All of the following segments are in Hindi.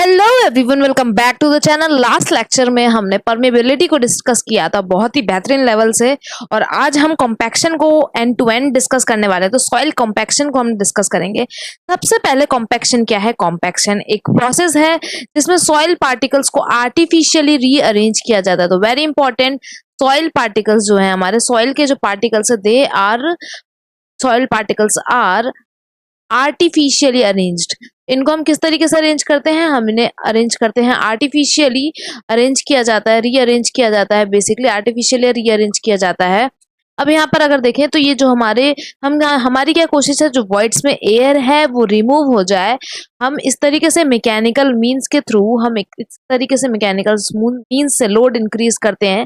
Hello everyone, welcome back to the channel. Last lecture में हमने परमेबिलिटी को डिस्कस किया था बहुत ही बेहतरीन लेवल से, और आज हम कॉम्पैक्शन को एंड टू एंड डिस्कस करने वाले हैं। तो सॉइल कॉम्पैक्शन को हम डिस्कस करेंगे। सबसे पहले कॉम्पैक्शन क्या है? कॉम्पैक्शन एक प्रोसेस है जिसमें सॉइल पार्टिकल्स को आर्टिफिशियली रीअरेंज किया जाता है। तो वेरी इंपॉर्टेंट, सॉइल पार्टिकल्स जो है, हमारे सॉइल के जो पार्टिकल्स है, they are soil particles are artificially arranged. इनको हम किस तरीके से अरेंज करते हैं? हम इन्हें अरेंज करते हैं आर्टिफिशियली अरेंज किया जाता है, रीअरेंज किया जाता है। बेसिकली आर्टिफिशियली रीअरेंज किया जाता है। अब यहाँ पर अगर देखें तो ये जो हमारी क्या कोशिश है, जो वॉइड्स में एयर है वो रिमूव हो जाए। हम इस तरीके से मैकेनिकल मींस के थ्रू, हम इस तरीके से मैकेनिकल मींस से लोड इंक्रीज करते हैं,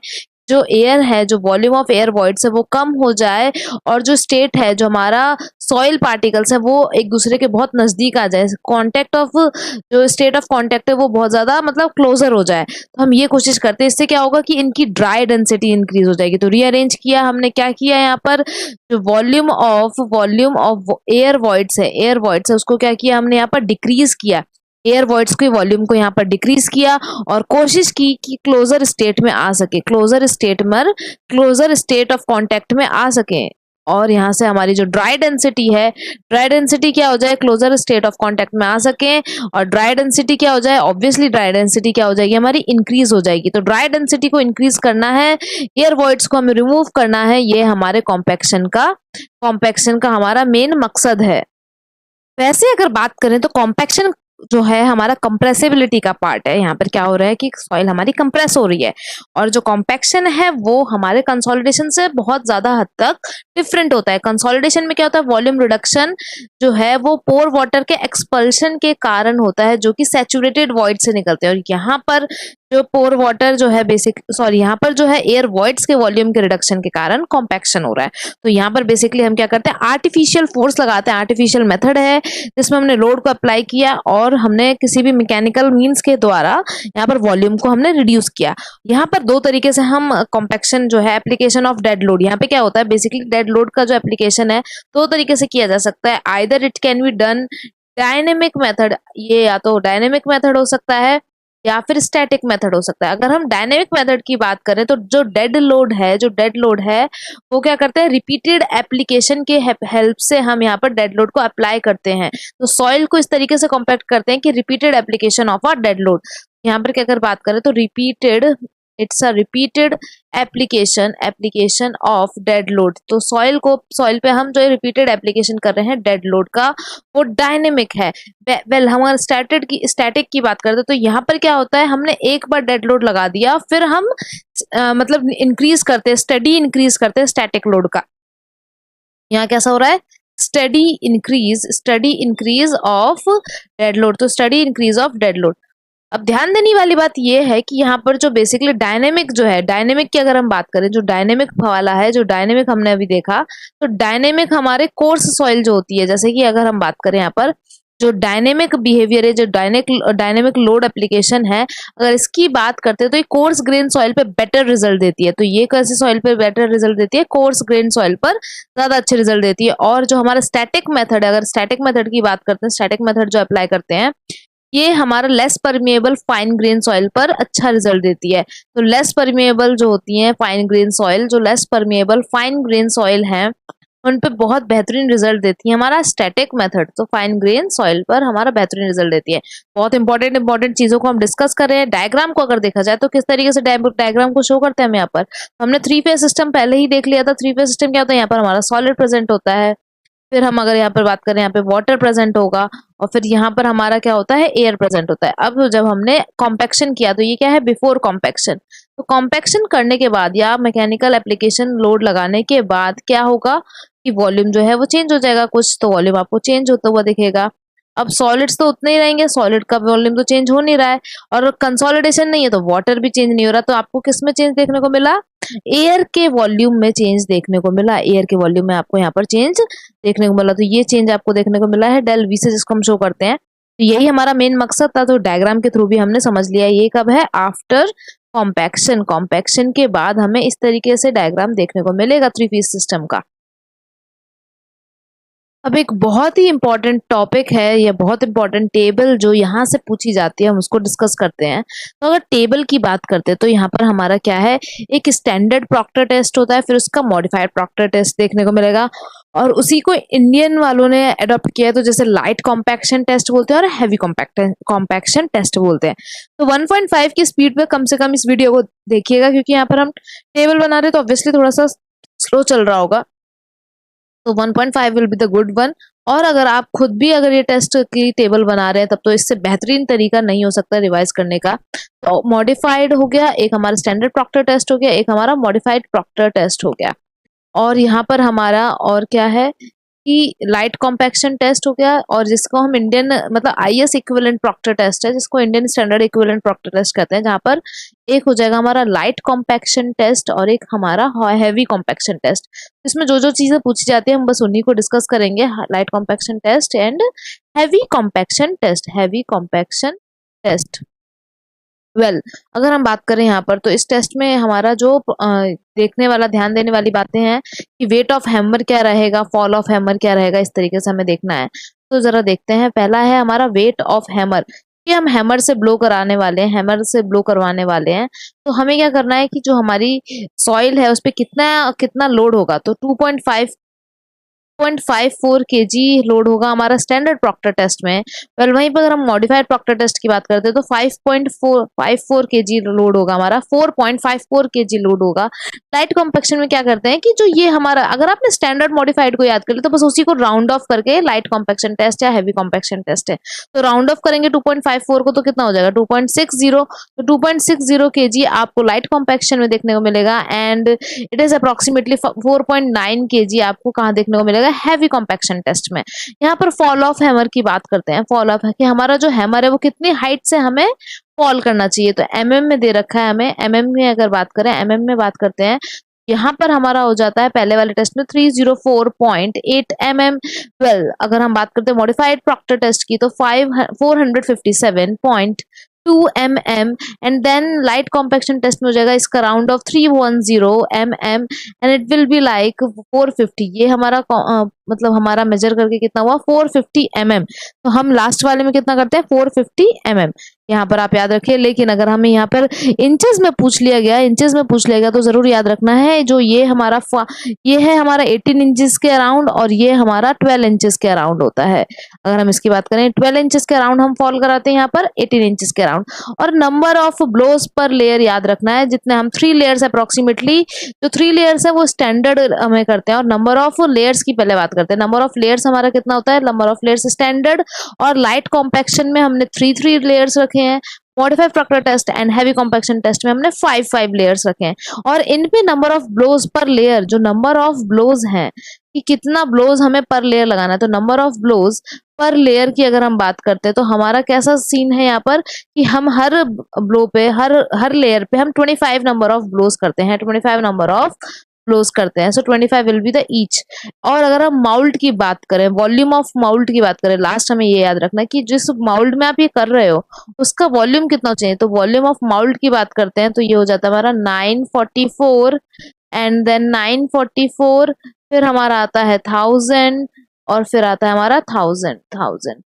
जो एयर है, जो वॉल्यूम ऑफ एयर वॉइड्स है वो कम हो जाए, और जो स्टेट है, जो हमारा सॉइल पार्टिकल्स है, वो एक दूसरे के बहुत नजदीक आ जाए। कांटेक्ट ऑफ जो स्टेट ऑफ कांटेक्ट है वो बहुत ज्यादा मतलब क्लोजर हो जाए। तो हम ये कोशिश करते हैं। इससे क्या होगा कि इनकी ड्राई डेंसिटी इंक्रीज हो जाएगी। तो रीअरेंज किया हमने, क्या किया यहाँ पर, जो वॉल्यूम ऑफ एयर वॉइड्स है उसको क्या किया हमने यहाँ पर डिक्रीज किया। एयर वॉइड्स के वॉल्यूम को यहाँ पर डिक्रीज किया और कोशिश की कि क्लोजर स्टेट में आ सके, क्लोजर स्टेट ऑफ कांटेक्ट में आ सके। और यहाँ से हमारी जो ड्राई डेंसिटी क्या हो जाए, क्लोजर स्टेट ऑफ कांटेक्ट में आ सके। और ड्राई डेंसिटी क्या हो जाए, ऑब्वियसली ड्राई डेंसिटी क्या हो जाएगी हमारी, इंक्रीज हो जाएगी। तो ड्राई डेंसिटी को इंक्रीज करना है, एयर वॉइड्स को हमें रिमूव करना है। ये हमारे कॉम्पैक्शन का हमारा मेन मकसद है। वैसे अगर बात करें तो कॉम्पैक्शन जो है हमारा कंप्रेसिबिलिटी का पार्ट है। यहाँ पर क्या हो रहा है कि सॉइल हमारी कंप्रेस हो रही है, और जो कॉम्पैक्शन है वो हमारे कंसोलिडेशन से बहुत ज्यादा हद तक डिफरेंट होता है। कंसोलिडेशन में क्या होता है, वॉल्यूम रिडक्शन जो है वो पोर वाटर के एक्सपल्शन के कारण होता है, जो कि सैचुरेटेड वॉइड से निकलते हैं। और यहाँ पर जो पोर वाटर जो है यहाँ पर जो है एयर वॉइड्स के वॉल्यूम के रिडक्शन के कारण कॉम्पैक्शन हो रहा है। तो यहाँ पर बेसिकली हम क्या करते हैं, आर्टिफिशियल फोर्स लगाते हैं। आर्टिफिशियल मेथड है जिसमें हमने लोड को अप्लाई किया और हमने किसी भी मैकेनिकल मींस के द्वारा यहाँ पर वॉल्यूम को हमने रिड्यूस किया। यहाँ पर दो तरीके से हम कॉम्पैक्शन जो है, एप्लीकेशन ऑफ डेड लोड, यहाँ पे क्या होता है, बेसिकली डेड लोड का जो एप्लीकेशन है दो तरीके से किया जा सकता है। Either it can be done dynamic method, ये या तो डायनेमिक मेथड हो सकता है या फिर स्टैटिक मेथड हो सकता है। अगर हम डायनेमिक मेथड की बात करें तो जो डेड लोड है वो क्या करते हैं, रिपीटेड एप्लीकेशन के हेल्प से हम यहाँ पर डेड लोड को अप्लाई करते हैं। तो सॉइल को इस तरीके से कॉम्पैक्ट करते हैं कि repeated application of a dead load. यहाँ पर क्या अगर बात करें तो repeated application of dead load. तो सॉइल पे हम जो रिपीटेड एप्लीकेशन कर रहे हैं डेड लोड का, वो डायनेमिक है। वेल हम स्टैटिक की बात करते हैं तो यहाँ पर क्या होता है, हमने एक बार डेड लोड लगा दिया, फिर हम मतलब स्टडी इंक्रीज करते हैं स्टैटिक लोड का। यहाँ कैसा हो रहा है, study increase of dead load. तो study increase of dead load. अब ध्यान देने वाली बात यह है कि यहाँ पर जो बेसिकली डायनेमिक की अगर हम बात करें, जो डायनेमिक वाला है, जो डायनेमिक हमने अभी देखा, तो डायनेमिक हमारे कोर्स सॉइल जो होती है, जैसे कि अगर हम बात करें यहाँ पर जो डायनेमिक बिहेवियर है, जो डायनेमिक लोड एप्लीकेशन है, अगर इसकी बात करते हैं तो ये कोर्स ग्रेन सॉइल पे बेटर रिजल्ट देती है। तो ये कैसे सॉइल पे बेटर रिजल्ट देती है, कोर्स ग्रेन सॉइल पर ज्यादा अच्छे रिजल्ट देती है। और जो हमारा स्टैटिक मेथड है, अगर स्टैटिक मेथड की बात करते हैं, स्टैटिक मेथड जो अप्लाई करते हैं, ये हमारा less permeable fine grain soil पर अच्छा रिजल्ट देती है। तो लेस परमिएबल जो होती है फाइन ग्रेन सॉइल, जो less permeable fine grain soil है, उन पे बहुत बेहतरीन रिजल्ट देती है हमारा स्टैटिक मेथड। तो फाइन ग्रेन सॉइल पर हमारा बेहतरीन रिजल्ट देती है। बहुत इंपॉर्टेंट चीजों को हम डिस्कस कर रहे हैं। डायग्राम को अगर देखा जाए तो किस तरीके से डायग्राम को शो करते हैं हम यहाँ पर, हमने 3 फेज सिस्टम पहले ही देख लिया था। 3 फेज सिस्टम क्या होता है, यहाँ पर हमारा सॉलिड प्रेजेंट होता है, फिर हम अगर यहाँ पर बात करें, यहाँ पे वाटर प्रेजेंट होगा, और फिर यहाँ पर हमारा क्या होता है, एयर प्रेजेंट होता है। अब जब हमने कॉम्पैक्शन किया तो ये क्या है, बिफोर कॉम्पैक्शन। तो कॉम्पैक्शन करने के बाद या मैकेनिकल एप्लीकेशन लोड लगाने के बाद क्या होगा कि वॉल्यूम जो है वो चेंज हो जाएगा, कुछ तो वॉल्यूम आपको चेंज होता हुआ दिखेगा। अब सॉलिड्स तो उतने ही रहेंगे, सॉलिड का वॉल्यूम तो चेंज हो नहीं रहा है, और कंसोलिडेशन नहीं है तो वाटर भी चेंज नहीं हो रहा। तो आपको किस में चेंज देखने को मिला, एयर के वॉल्यूम में चेंज देखने को मिला। एयर के वॉल्यूम में आपको यहाँ पर चेंज देखने को मिला। तो ये चेंज आपको देखने को मिला है डेल वी से, जिसको हम शो करते हैं। तो यही हमारा मेन मकसद था। तो डायग्राम के थ्रू भी हमने समझ लिया। ये कब है, आफ्टर कॉम्पैक्शन के बाद हमें इस तरीके से डायग्राम देखने को मिलेगा 3 फेज सिस्टम का। अब एक बहुत ही इम्पोर्टेंट टॉपिक है या बहुत इम्पोर्टेंट टेबल जो यहाँ से पूछी जाती है, हम उसको डिस्कस करते हैं। तो अगर टेबल की बात करते हैं तो यहाँ पर हमारा क्या है, एक स्टैंडर्ड प्रॉक्टर टेस्ट होता है, फिर उसका मॉडिफाइड प्रॉक्टर टेस्ट देखने को मिलेगा और उसी को इंडियन वालों ने अडॉप्ट किया है। तो जैसे लाइट कॉम्पैक्शन टेस्ट बोलते हैं और हैवी कॉम्पैक्शन टेस्ट बोलते हैं। तो 1.5 की स्पीड पे कम से कम इस वीडियो को देखिएगा, क्योंकि यहाँ पर हम टेबल बना रहे हैं तो ऑब्वियसली थोड़ा सा स्लो चल रहा होगा। तो 1.5 will be the good one. और अगर आप खुद भी अगर ये टेस्ट की टेबल बना रहे हैं तब तो इससे बेहतरीन तरीका नहीं हो सकता रिवाइज करने का। तो मॉडिफाइड हो गया, एक हमारा स्टैंडर्ड प्रॉक्टर टेस्ट हो गया, एक हमारा मॉडिफाइड प्रॉक्टर टेस्ट हो गया। और यहाँ पर हमारा और क्या है कि लाइट कॉम्पैक्शन टेस्ट हो गया, और जिसको हम इंडियन मतलब आईएस इक्विवेलेंट प्रॉक्टर टेस्ट है, जिसको Indian standard equivalent Proctor test कहते हैं, जहाँ पर एक हो जाएगा हमारा लाइट कॉम्पैक्शन टेस्ट और एक हमारा हैवी कॉम्पैक्शन टेस्ट। इसमें जो जो चीजें पूछी जाती है हम बस उन्हीं को डिस्कस करेंगे, light compaction test and heavy compaction test. Heavy compaction test अगर हम बात करें यहाँ पर तो इस टेस्ट में हमारा जो देखने वाला ध्यान देने वाली बातें हैं कि वेट ऑफ हैमर क्या रहेगा, फॉल ऑफ हैमर क्या रहेगा, इस तरीके से हमें देखना है। तो जरा देखते हैं। पहला है हमारा वेट ऑफ हैमर, कि हम हैमर से ब्लो कराने वाले हैं, हैमर से ब्लो करवाने वाले हैं। तो हमें क्या करना है कि जो हमारी सॉइल है उस पर कितना कितना लोड होगा। तो 2.54 केजी लोड होगा हमारा स्टैंडर्ड प्रॉक्टर टेस्ट में। वहीं पर अगर हम मॉडिफाइड प्रॉक्टर टेस्ट की बात करते हैं तो 5.54 केजी लोड होगा हमारा, 4.54 केजी लोड होगा। लाइट कॉम्पैक्शन में क्या करते हैं कि जो ये हमारा, अगर आपने स्टैंडर्ड मॉडिफाइड को याद कर लिया तो बस उसी को राउंड ऑफ करके लाइट कॉम्पैक्शन टेस्ट या हैवी कॉम्पैक्शन टेस्ट है। तो राउंड ऑफ करेंगे 2.54 को तो कितना हो जाएगा 2.60। तो 2.60 केजी आपको लाइट कॉम्पैक्शन में देखने को मिलेगा and it is approximately 4.9 KG आपको कहाँ देखने को मिलेगा, हैवी कॉम्पैक्शन टेस्ट में। यहाँ पर फॉल ऑफ हैमर की बात करते हैं। फॉल ऑफ है कि हमारा जो हैमर है वो कितनी हाइट से हमें फॉल करना चाहिए। तो एमएम में दे रखा है हमें, एमएम में अगर बात करें, एमएम में बात करते हैं, यहाँ पर हमारा हो जाता है पहले वाले टेस्ट में 304.8 mm। अगर हम बात करते हैं मॉडिफाइड प्रॉक्टर टेस्ट की तो 457.2 mm and then light compaction test में हो जाएगा इसका round off 310 mm and it will be like 450। ये हमारा मतलब हमारा मेजर करके कितना हुआ 450 mm। तो हम लास्ट वाले में कितना करते हैं 450 mm, यहाँ पर आप याद रखिए। लेकिन अगर हमें यहाँ पर इंचेस में पूछ लिया गया तो जरूर याद रखना है जो ये है हमारा 18 इंचेस के अराउंड और ये हमारा 12 इंचेस के अराउंड होता है। अगर हम इसकी बात करें 12 इंचेस के अराउंड हम फॉल कराते हैं, यहाँ पर 18 इंचेस के अराउंड। और number of blows per layer याद रखना है, जितने हम 3 लेयर्स अप्रोक्सीमेटली, जो 3 लेयर्स है वो स्टैंडर्ड हमें करते हैं। और नंबर ऑफ लेयर्स की पहले बात करते हैं। नंबर ऑफ लेयर्स हमारा कितना होता है, नंबर ऑफ लेयर्स स्टैंडर्ड और लाइट कॉम्पैक्शन में हमने 3 लेयर्स रखे हैं। Modified Proctor test and heavy compaction test में हमने 5 लेयर्स रखे हैं। और इन पे number of blows per layer, जो नंबर ऑफ ब्लोज हैं कि कितना ब्लोज हमें पर लेयर लगाना है, तो number of blows per layer की अगर हम बात करते हैं तो हमारा कैसा सीन है यहाँ पर कि हम हर ब्लो पे हर लेयर पे हम 25 नंबर ऑफ ब्लोज करते हैं, 25 नंबर ऑफ ब्लोज करते हैं। सो 25 विल बी द ईच। और अगर हम माउल्ट की बात करें, वॉल्यूम ऑफ माउल्ट की बात करें, लास्ट हमें ये याद रखना है कि जिस माउल्ट में आप ये कर रहे हो उसका वॉल्यूम कितना चाहिए। तो वॉल्यूम ऑफ माउल्ट की बात करते हैं तो ये हो जाता है हमारा 944 एंड देन 944, फिर हमारा आता है 1000 और फिर आता है हमारा 1000।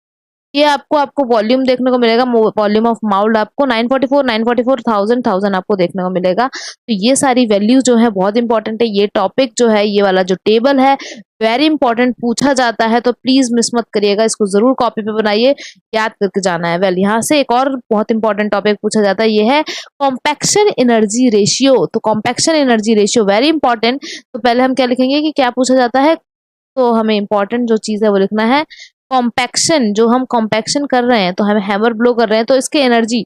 ये आपको वॉल्यूम देखने को मिलेगा। वॉल्यूम ऑफ माउल्ट आपको 944, 1000 आपको देखने को मिलेगा। तो ये सारी वैल्यूज जो है बहुत इंपॉर्टेंट है। ये टॉपिक जो है, ये वाला जो टेबल है वेरी इंपॉर्टेंट पूछा जाता है, तो प्लीज मिस मत करिएगा, इसको जरूर कॉपी पे बनाइए, याद करके जाना है। यहाँ से एक और बहुत इंपॉर्टेंट टॉपिक पूछा जाता है, ये है कॉम्पैक्शन एनर्जी रेशियो। तो compaction energy ratio very important. तो पहले हम क्या लिखेंगे कि क्या पूछा जाता है, तो हमें इंपॉर्टेंट जो चीज है वो लिखना है कॉम्पैक्शन। जो हम कॉम्पैक्शन कर रहे हैं तो हम हैमर ब्लो कर रहे हैं तो इसके एनर्जी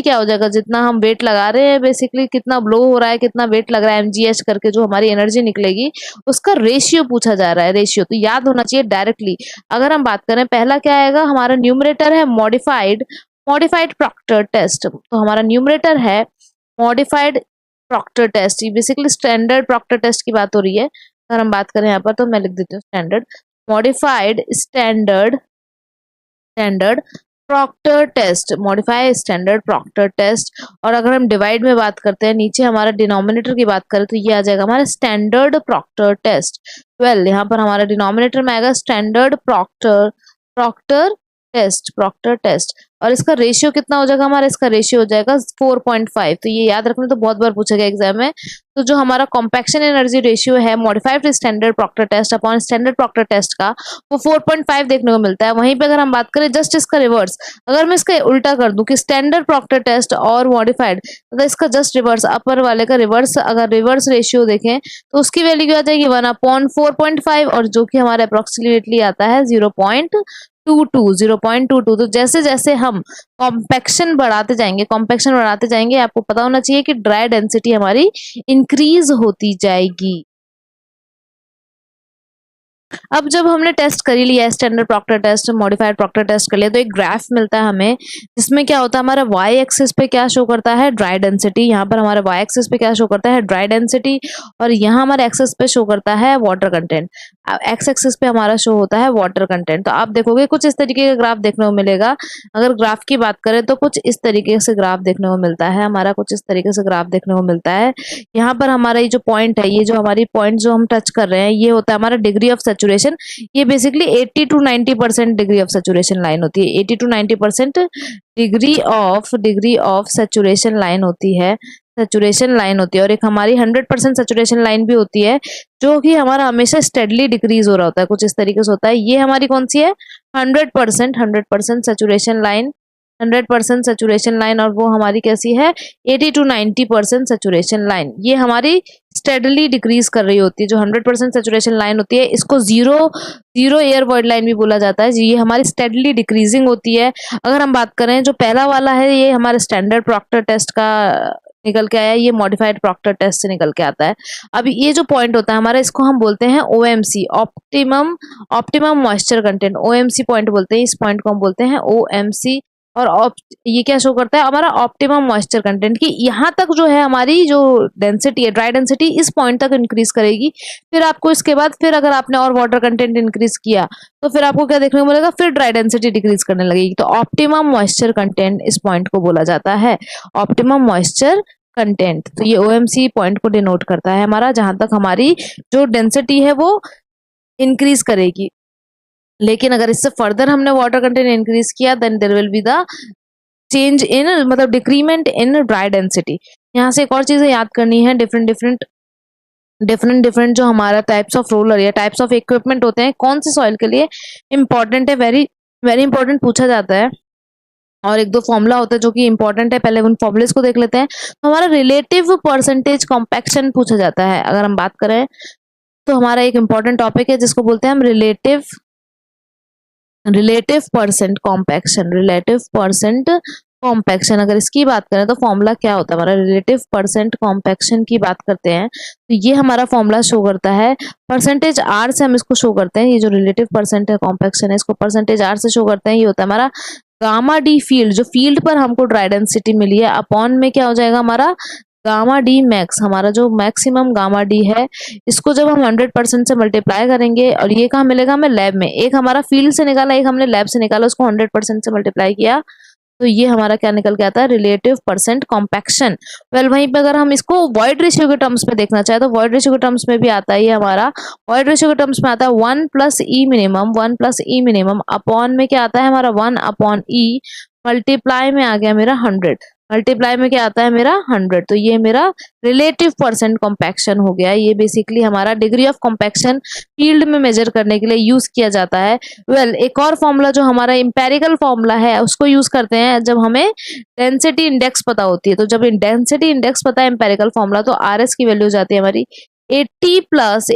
क्या हो जाएगा, जितना हम वेट लगा रहे हैं बेसिकली कितना ब्लो हो रहा है, कितना वेट लग रहा है mgh करके जो हमारी एनर्जी निकलेगी उसका रेशियो पूछा जा रहा है। रेशियो तो याद होना चाहिए डायरेक्टली। अगर हम बात करें पहला क्या आएगा, हमारा न्यूमरेटर है मॉडिफाइड प्रॉक्टर टेस्ट। तो हमारा न्यूमरेटर है मॉडिफाइड प्रॉक्टर टेस्ट। ये बेसिकली स्टैंडर्ड प्रॉक्टर टेस्ट की बात हो रही है। अगर हम बात करें यहाँ पर तो मैं लिख देती हूँ standard, modified standard Proctor test, modify standard Proctor test. और अगर हम डिवाइड में बात करते हैं, नीचे हमारा डिनोमिनेटर की बात करें तो ये आ जाएगा हमारा स्टैंडर्ड प्रॉक्टर टेस्ट। यहाँ पर हमारा डिनोमिनेटर में आएगा standard Proctor Proctor Proctor test. और इसका रेशियो कितना हो जाएगा हमारा, इसका रेशियो हो जाएगा 4.5। तो ये याद रखना, तो बहुत बार पूछा गया एग्जाम में। तो जो हमारा कॉम्पैक्शन एनर्जी रेशियो है modified standard Proctor test upon standard Proctor test का, वो 4.5 देखने को मिलता है। वहीं पे अगर हम बात करें जस्ट इसका रिवर्स, अगर मैं इसका उल्टा कर दूं कि स्टैंडर्ड प्रॉक्टर टेस्ट और मॉडिफाइड, तो इसका जस्ट रिवर्स, अपर वाले का रिवर्स, अगर रिवर्स रेशियो देखें तो उसकी वैल्यू क्या आ जाएगी 1/4.5, और जो कि हमारे अप्रोक्सीमेटली आता है 0.22। तो जैसे जैसे हम कॉम्पैक्शन बढ़ाते जाएंगे, आपको पता होना चाहिए कि ड्राई डेंसिटी हमारी इंक्रीज होती जाएगी। अब जब हमने टेस्ट कर लिया standard Proctor test, modified Proctor test कर लिया, तो एक ग्राफ मिलता है हमें, जिसमें क्या होता है हमारा वाई एक्सिस पे क्या शो करता है ड्राई डेंसिटी, यहाँ पर हमारा वाई एक्सिस पे क्या शो करता है ड्राई डेंसिटी, और यहाँ हमारे एक्सिस पे शो करता है वाटर कंटेंट। एक्स एक्सिस पे हमारा शो होता है वाटर कंटेंट। तो आप देखोगे कुछ इस तरीके का ग्राफ देखने को मिलेगा। अगर ग्राफ की बात करें तो कुछ इस तरीके से ग्राफ देखने को मिलता है हमारा, कुछ इस तरीके से ग्राफ देखने को मिलता है। यहाँ पर हमारा ये जो पॉइंट है, ये जो हमारी पॉइंट जो हम टच कर रहे हैं, ये होता है हमारा डिग्री ऑफ सैचुरेशन। ये basically 80 to 90% degree of saturation line होती है। 80 to 90% degree of saturation line होती है, और एक हमारी 100% सैचुरेशन लाइन भी होती है, जो कि हमारा हमेशा स्टेडली डिक्रीज हो रहा होता है, कुछ इस तरीके से होता है। ये हमारी कौन सी है 100% सैचुरेशन लाइन, 100% सैचुरेशन लाइन, और वो हमारी कैसी है 80 to 90% सैचुरेशन लाइन। ये हमारी स्टेडली डिक्रीज कर रही होती है। जो 100% सैचुरेशन लाइन होती है, इसको जीरो एयर वॉइड लाइन भी बोला जाता है। ये हमारी स्टेडली डिक्रीजिंग होती है। अगर हम बात करें जो पहला वाला है, ये हमारे स्टैंडर्ड प्रॉक्टर टेस्ट का निकल के आया, ये मॉडिफाइड प्रॉक्टर टेस्ट से निकल के आता है। अब ये जो पॉइंट होता है हमारा, इसको हम बोलते हैं OMC, optimum moisture content, OMC point बोलते हैं। इस पॉइंट को हम बोलते हैं ओएमसी। और ये क्या शो करता है हमारा ऑप्टिमम मॉइस्चर कंटेंट, की यहाँ तक जो है हमारी जो डेंसिटी है, ड्राई डेंसिटी, इस पॉइंट तक इंक्रीज करेगी। फिर आपको इसके बाद फिर अगर आपने और वाटर कंटेंट इंक्रीज किया तो फिर आपको क्या देखने को मिलेगा, फिर ड्राई डेंसिटी डिक्रीज करने लगेगी। तो ऑप्टिमम मॉइस्चर कंटेंट इस पॉइंट को बोला जाता है, ऑप्टिमम मॉइस्चर कंटेंट। तो ये ओएमसी पॉइंट को डिनोट करता है हमारा, जहां तक हमारी जो डेंसिटी है वो इंक्रीज करेगी। लेकिन अगर इससे फर्दर हमने वाटर कंटेंट इंक्रीज किया, then there will be the change in, मतलब डिक्रीमेंट इन ड्राई डेंसिटी। यहाँ से एक और चीजें याद करनी है, डिफरेंट जो हमारा टाइप्स ऑफ रोलर या टाइप्स ऑफ इक्विपमेंट होते हैं कौन से सॉइल के लिए इंपॉर्टेंट है, वेरी वेरी इंपॉर्टेंट पूछा जाता है। और एक दो फॉर्मूला होता है जो कि इंपॉर्टेंट है, पहले उन फॉर्मुलेस को देख लेते हैं। तो हमारा रिलेटिव परसेंटेज कॉम्पैक्शन पूछा जाता है। अगर हम बात करें तो हमारा एक इंपॉर्टेंट टॉपिक है जिसको बोलते हैं हम रिलेटिव परसेंट कॉम्पैक्शन। अगर इसकी बात करें तो फॉर्मूला क्या होता है हमारा, रिलेटिव परसेंट कॉम्पैक्शन की बात करते हैं तो ये हमारा फॉर्मूला शो करता है परसेंटेज आर से, हम इसको शो करते हैं। ये जो रिलेटिव परसेंट है कॉम्पैक्शन है, इसको परसेंटेज आर से शो करते हैं। ये होता है हमारा गामा डी फील्ड, जो फील्ड पर हमको ड्राई डेंसिटी मिली है, अपॉन में क्या हो जाएगा हमारा गामा डी मैक्स, हमारा जो मैक्सिमम गामा डी है, इसको जब हम 100% से मल्टीप्लाई करेंगे, और ये कहाँ मिलेगा हमें लैब में, एक हमारा फील्ड से निकाला, एक हमने लैब से निकाला, उसको 100% से मल्टीप्लाई किया, तो ये हमारा क्या निकल के आता है रिलेटिव परसेंट कॉम्पैक्शन। वेल वहीं पे अगर हम इसको वॉइड रेशियो के टर्म्स में देखना चाहे तो वॉइड रेशियो के टर्म्स में भी आता है, ये हमारा वॉइड रेशियो के टर्म्स में आता है 1 + E मिनिमम अपॉन में क्या आता है हमारा 1/E, मल्टीप्लाई में आ गया मेरा 100, मल्टीप्लाई में क्या आता है मेरा 100। तो ये मेरा रिलेटिव परसेंट कॉम्पैक्शन हो गया। ये बेसिकली हमारा डिग्री ऑफ कॉम्पैक्शन फील्ड में मेजर करने के लिए यूज किया जाता है। एक और फॉर्मूला जो हमारा इंपेरिकल फॉर्मूला है उसको यूज करते हैं जब हमें डेंसिटी इंडेक्स पता होती है। तो जब डेंसिटी इंडेक्स पता है इंपेरिकल फॉर्मूला, तो RS की वैल्यू जाती है हमारी 80 +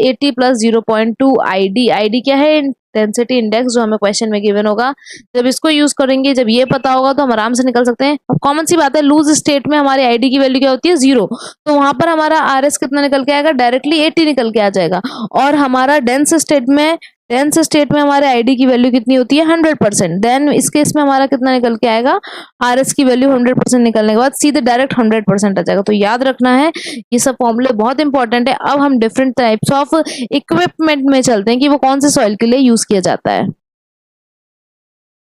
0.2 ID। ID क्या है डेंसिटी इंडेक्स, जो हमें क्वेश्चन में गिवन होगा। जब इसको यूज करेंगे, जब ये पता होगा तो हम आराम से निकल सकते हैं। अब कॉमन सी बात है, लूज स्टेट में हमारी आईडी की वैल्यू क्या होती है 0, तो वहां पर हमारा आरएस कितना निकल के आएगा, डायरेक्टली 80 निकल के आ जाएगा। और हमारा डेंस स्टेट में हमारे आईडी की वैल्यू कितनी होती है 100%, देन इस केस में हमारा कितना निकल के आएगा आरएस की वैल्यू 100% निकलने के बाद सीधे डायरेक्ट 100% आ जाएगा। तो याद रखना है ये सब फॉर्मूले बहुत इंपॉर्टेंट है। अब हम डिफरेंट टाइप्स ऑफ इक्विपमेंट में चलते हैं कि वो कौन से सॉइल के लिए यूज किया जाता है।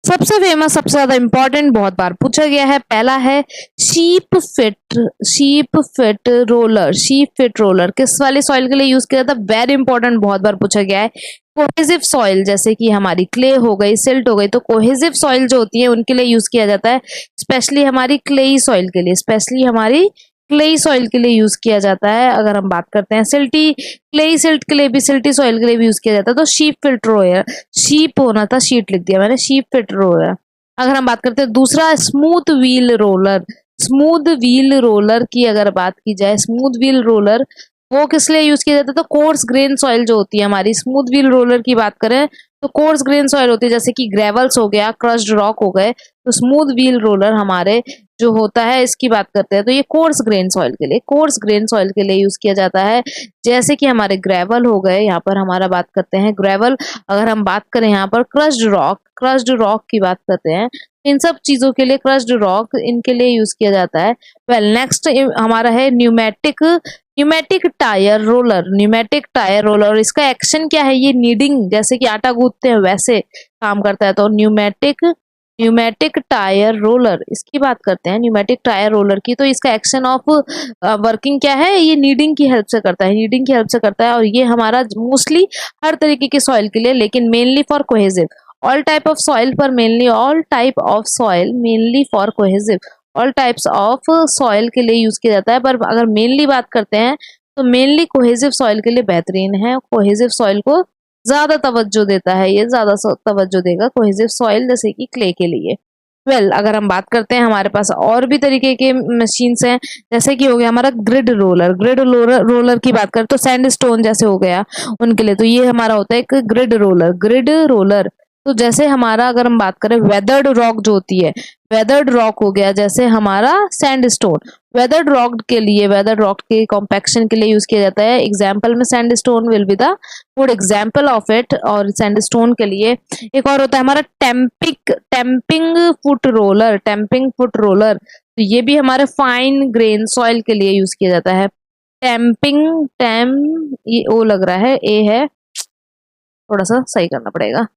सबसे फेमस, सबसे ज्यादा इंपॉर्टेंट, बहुत बार पूछा गया है, पहला है sheep fit roller. Sheep fit roller किस वाले सॉइल के लिए यूज किया जाता है? वेरी इंपॉर्टेंट, बहुत बार पूछा गया है। कोहेसिव सॉइल, जैसे कि हमारी क्ले हो गई, सिल्ट हो गई, तो कोहेसिव सॉइल जो होती है उनके लिए यूज किया जाता है। स्पेशली हमारी क्लेई सॉइल के लिए, स्पेशली हमारी क्लेई सॉइल के लिए यूज किया जाता है। अगर हम बात करते हैं सिल्टी, क्लेई सिल्ट के लिए भी, सिल्टी सॉइल के लिए भी यूज किया जाता है। तो शीप फिट रोलर, शीप होना था, शीट लिख दिया मैंने, शीप फिट रोलर। अगर हम बात करते हैं दूसरा, smooth wheel roller. Smooth wheel roller की अगर बात की जाए, स्मूथ व्हील रोलर वो किस लिए यूज किया जाता है? तो कोर्स ग्रेन सॉइल जो होती है हमारी, स्मूथ व्हील रोलर की बात करें तो कोर्स ग्रेन सॉइल होती है, जैसे कि ग्रेवल्स हो गया, क्रश्ड रॉक हो गए, तो स्मूथ व्हील रोलर हमारे जो होता है इसकी बात करते हैं तो ये कोर्स ग्रेन सॉइल के लिए, कोर्स ग्रेन सॉइल के लिए यूज किया जाता है। जैसे कि हमारे ग्रेवल हो गए, यहाँ पर हमारा बात करते हैं ग्रेवल। अगर हम बात करें यहाँ पर क्रश्ड रॉक, क्रश्ड रॉक की बात करते हैं, इन सब चीजों के लिए क्रश्ड रॉक इनके लिए यूज किया जाता है। वेल नेक्स्ट हमारा है pneumatic, pneumatic tyre roller. Pneumatic tyre roller, इसका एक्शन क्या है? ये नीडिंग, जैसे कि आटा गूंथते हैं वैसे काम करता है। तो न्यूमेटिक, न्यूमेटिक टायर रोलर, इसकी बात करते हैं न्यूमेटिक टायर रोलर की। तो इसका एक्शन ऑफ वर्किंग क्या है? ये नीडिंग की हेल्प से करता है, नीडिंग की हेल्प से करता है। और ये हमारा मोस्टली हर तरीके के सॉइल के लिए, लेकिन mainly for cohesive, all type of soil पर mainly, all type of soil mainly for cohesive, all types of soil के लिए यूज किया जाता है। पर अगर मेनली बात करते हैं तो मेनली कोहेसिव सॉइल के लिए बेहतरीन है। कोहेसिव सॉइल को ज्यादा तवज्जो देता है, ये ज्यादा तवज्जो देगा कोहेसिव सॉइल, जैसे कि क्ले के लिए। वेल अगर हम बात करते हैं, हमारे पास और भी तरीके के मशीन्स हैं, जैसे कि हो गया हमारा ग्रिड रोलर। ग्रिड रोलर की बात करें तो सैंड स्टोन जैसे हो गया उनके लिए, तो ये हमारा होता है एक ग्रिड रोलर। ग्रिड रोलर तो जैसे हमारा अगर हम बात करें वेदर्ड रॉक जो होती है, वेदर्ड रॉक हो गया जैसे हमारा सैंडस्टोन, वेदर्ड रॉक के लिए, वेदर्ड रॉक के कॉम्पैक्शन के लिए यूज किया जाता है। एग्जाम्पल में sandstone will be the good example of it. और सैंडस्टोन के लिए एक और होता है हमारा tamping foot roller. Tamping foot roller तो ये भी हमारे फाइन ग्रेन सॉइल के लिए यूज किया जाता है। टेम्पिंग, ये ओ लग रहा है, ए है, थोड़ा सा सही करना पड़ेगा।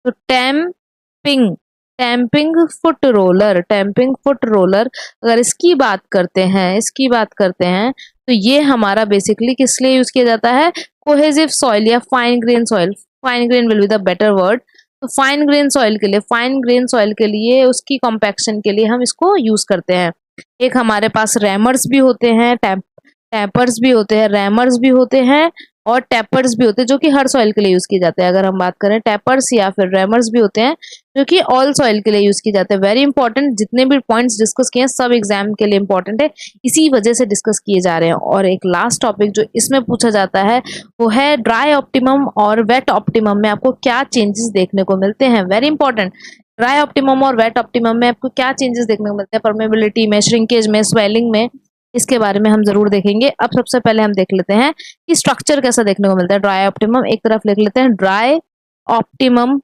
तो टैम्पिंग, टैम्पिंग फुट रोलर, टैम्पिंग फुट रोलर अगर इसकी बात करते हैं, इसकी बात करते हैं तो ये हमारा बेसिकली किस लिए यूज किया जाता है? कोहेसिव सॉइल या fine grain soil, fine grain will be the better word. तो फाइन ग्रेन सॉइल के लिए, फाइन ग्रेन सॉइल के लिए उसकी कॉम्पैक्शन के लिए हम इसको यूज करते हैं। एक हमारे पास रैमर्स भी होते हैं, टैपर्स भी होते हैं, रैमर्स भी होते हैं और टैपर्स भी होते हैं, जो कि हर सॉइल के लिए यूज किए जाते हैं। अगर हम बात करें टैपर्स या फिर रैमर्स भी होते हैं जो कि ऑल सॉइल के लिए यूज किए जाते हैं। वेरी इंपॉर्टेंट, जितने भी पॉइंट्स डिस्कस किए हैं सब एग्जाम के लिए इंपॉर्टेंट है, इसी वजह से डिस्कस किए जा रहे हैं। और एक लास्ट टॉपिक जो इसमें पूछा जाता है वो है ड्राई ऑप्टिमम और वेट ऑप्टिमम में आपको क्या चेंजेस देखने को मिलते हैं। वेरी इंपॉर्टेंट, ड्राई ऑप्टिमम और वेट ऑप्टिमम में आपको क्या चेंजेस देखने को मिलते हैं, परमेबिलिटी में, श्रिंकेज में, स्वेलिंग में, इसके बारे में हम जरूर देखेंगे। अब सबसे पहले हम देख लेते हैं कि स्ट्रक्चर कैसा देखने को मिलता है। ड्राई ऑप्टिमम एक तरफ लिख लेते हैं, ड्राई ऑप्टिमम,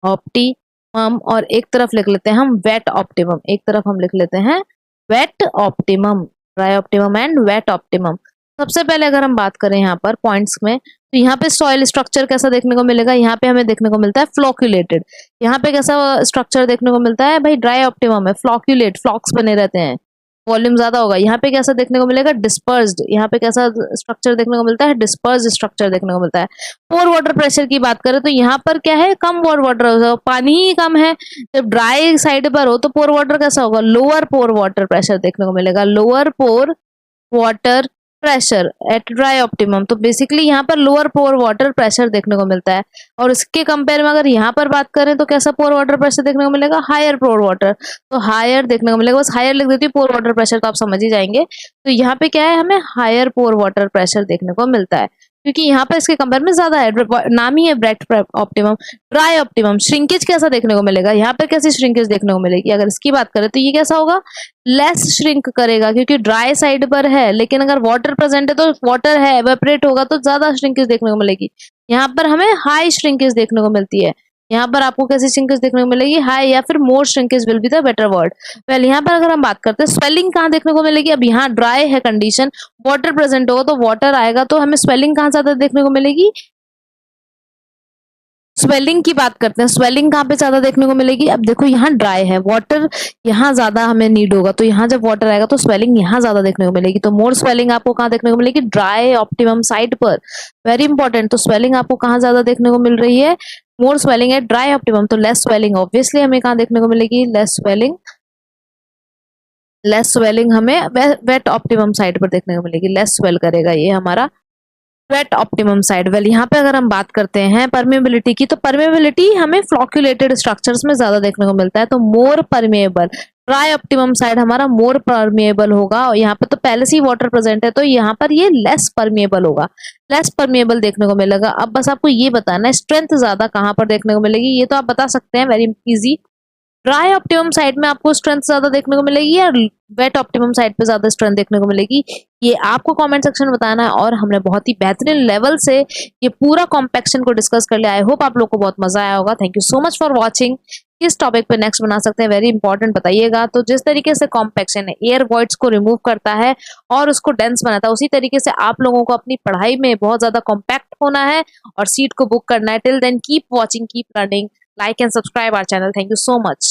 ऑप्टिमम, और एक तरफ लिख लेते हैं हम वेट ऑप्टिमम, एक तरफ हम लिख लेते हैं wet optimum. Dry optimum and wet optimum. सबसे पहले अगर हम बात करें यहाँ पर पॉइंट्स में, तो यहाँ पे सॉइल स्ट्रक्चर कैसा देखने को मिलेगा? यहाँ पे हमें देखने को मिलता है फ्लोक्यूलेटेड। यहाँ पे कैसा स्ट्रक्चर देखने को मिलता है भाई? ड्राई ऑप्टिमम है, फ्लोक्यूलेट, फ्लॉक्स बने रहते हैं, वॉल्यूम ज्यादा होगा। यहाँ पे कैसा देखने को मिलेगा? डिस्पर्स्ड। यहाँ पे कैसा स्ट्रक्चर देखने को मिलता है? डिस्पर्स्ड स्ट्रक्चर देखने को मिलता है। पोर वाटर प्रेशर की बात करें तो यहाँ पर क्या है? कम पोर वाटर, पानी ही कम है। जब ड्राई साइड पर हो तो पोर वाटर कैसा होगा? लोअर पोर वाटर प्रेशर देखने को मिलेगा, lower pore water pressure at dry optimum. तो बेसिकली यहाँ पर लोअर पोर वाटर प्रेशर देखने को मिलता है। और इसके कंपेयर में अगर यहाँ पर बात करें तो कैसा पोर वाटर प्रेशर देखने को मिलेगा? हायर पोर वाटर, तो हायर देखने को मिलेगा। बस हायर लिख देती हूँ, पोर वाटर प्रेशर तो आप समझ ही जाएंगे। तो यहाँ पे क्या है? हमें हायर पोर वाटर प्रेशर देखने को मिलता है, क्योंकि यहाँ पर इसके कंपेयर में ज्यादा है, नाम ही है wet optimum. Dry optimum shrinkage कैसा देखने को मिलेगा? यहाँ पे कैसी श्रिंकेज देखने को मिलेगी? अगर इसकी बात करें तो ये कैसा होगा? लेस श्रिंक करेगा, क्योंकि ड्राई साइड पर है। लेकिन अगर वाटर प्रेजेंट है तो वाटर है, एवेपोरेट होगा तो ज्यादा श्रिंकेज देखने को मिलेगी। यहाँ पर हमें हाई श्रिंकेज देखने को मिलती है। यहाँ पर आपको कैसी श्रिंकेज देखने को मिलेगी? हाई या फिर more shrinkage will be the better word. Well यहाँ पर अगर हम बात करते हैं स्वेलिंग कहाँ देखने को मिलेगी? अब यहाँ ड्राई है कंडीशन, वाटर प्रेजेंट होगा तो वाटर आएगा, तो हमें स्वेलिंग कहाँ ज्यादा देखने को मिलेगी? स्वेलिंग की बात करते हैं। स्वेलिंग कहाँ पे ज्यादा देखने को मिलेगी? अब देखो यहाँ ड्राई है, वाटर यहाँ ज्यादा हमें नीड होगा, तो यहाँ जब वाटर आएगा तो स्वेलिंग यहाँ ज्यादा देखने को मिलेगी। तो मोर स्वेलिंग आपको कहाँ देखने को मिलेगी? ड्राई ऑप्टिमम साइड पर। Very important. तो स्वेलिंग आपको कहाँ ज्यादा देखने को मिल रही है? मोर स्वेलिंग है ड्राई ऑप्टिमम, तो लेस स्वेलिंग ऑब्वियसली हमें कहाँ देखने को मिलेगी? Less swelling. लेस स्वेलिंग हमें वेट ऑप्टिमम साइड पर देखने को मिलेगी। लेस स्वेल करेगा ये हमारा वेट ऑप्टिमम साइड। वेल यहाँ पे अगर हम बात करते हैं परमेबिलिटी की, तो परमेबिलिटी हमें फ्लॉक्यूलेटेड स्ट्रक्चर्स में ज्यादा देखने को मिलता है, तो मोर परमेएबल। ड्राई ऑप्टिमम साइड हमारा मोर परमेएबल होगा, और यहाँ पे तो पहले से ही वाटर प्रेजेंट है, तो यहाँ पर ये लेस परमेएबल होगा। लेस परमेएबल देखने को मिलेगा। अब बस आपको ये बताना है स्ट्रेंथ ज्यादा कहाँ पर देखने को मिलेगी, ये तो आप बता सकते हैं, very easy. Dry optimum side में आपको स्ट्रेंथ ज्यादा देखने को मिलेगी या वेट ऑप्टिमम साइड पे ज्यादा स्ट्रेंथ देखने को मिलेगी, ये आपको कमेंट सेक्शन में बताना है। और हमने बहुत ही बेहतरीन लेवल से ये पूरा कॉम्पैक्शन को डिस्कस कर लिया। आई होप आप लोग को बहुत मजा आया होगा। Thank you so much for watching. किस टॉपिक पे नेक्स्ट बना सकते हैं, वेरी इंपॉर्टेंट बताइएगा। तो जिस तरीके से कॉम्पैक्शन एयर वॉइड्स को रिमूव करता है और उसको डेंस बनाता है, उसी तरीके से आप लोगों को अपनी पढ़ाई में बहुत ज्यादा कॉम्पैक्ट होना है और सीट को बुक करना है। Till then keep watching, keep learning, like and subscribe our channel. Thank you so much.